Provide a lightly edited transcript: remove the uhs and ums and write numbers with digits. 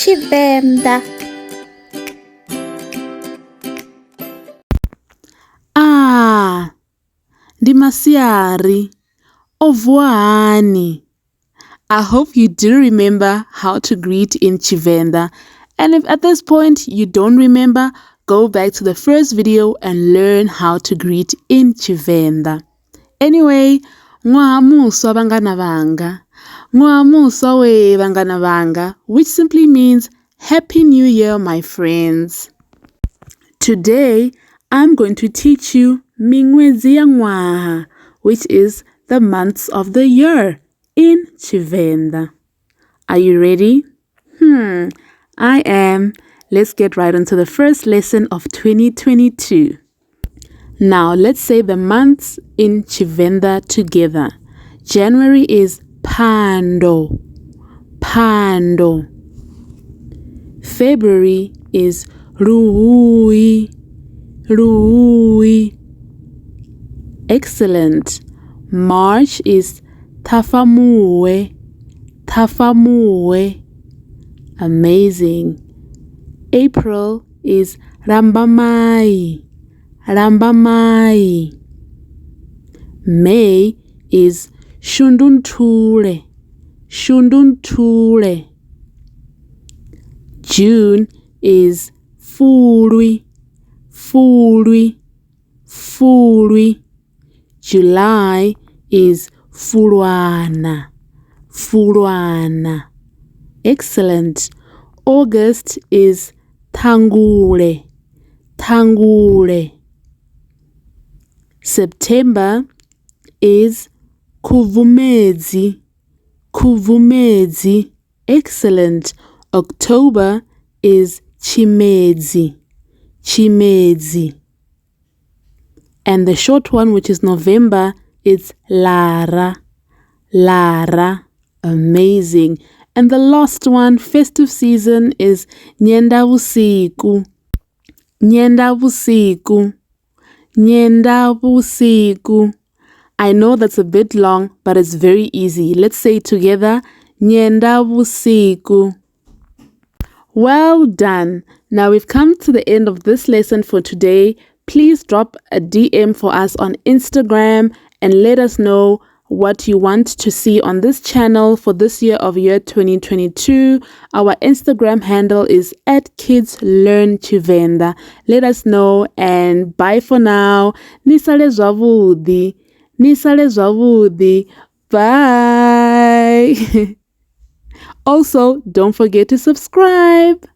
Tshivenda. Ndi masiari. O vuwa hani. I hope you do remember how to greet in Tshivenda. And if at this point you don't remember, go back to the first video and learn how to greet in Tshivenda. Anyway, ṅwaha muswa vhangana vhanga. Ṅwaha muswa we vhangana vhanga, which simply means Happy New Year, my friends. Today, I'm going to teach you miṅwedzi ya ṅwaha, which is the months of the year in Tshivenda. Are you ready? I am. Let's get right into the first lesson of 2022. Now, let's say the months in Tshivenda together. January is Phando. Phando. February is Luhuhi. Luhuhi. Excellent. March is Thafamuwe. Thafamuwe. Amazing. April is Rambamai. Rambamai. May is Shundunthule. Shundunthule. June is Fulwi. Fulwi. Fulwi. July is Fulwana. Fulwana. Excellent. August is Thangule. Thangule. September is Khubvumedzi. Khubvumedzi. Excellent. October is Tshimedzi. Tshimedzi. And the short one, which is November, it's Lara. Lara. Amazing. And the last one, festive season, is Nyendavusiku. Nyendavusiku. Nyendavusiku. I know that's a bit long, but it's very easy. Let's say it together. Nyendavusiku. Well done. Now we've come to the end of this lesson for today. Please drop a DM for us on Instagram and let us know what you want to see on this channel for this year 2022. Our Instagram handle is @Kids Learn Tshivenda. Let us know and bye for now. Nisale zwavudi. Nisale zwavudi. Bye. Also, don't forget to subscribe.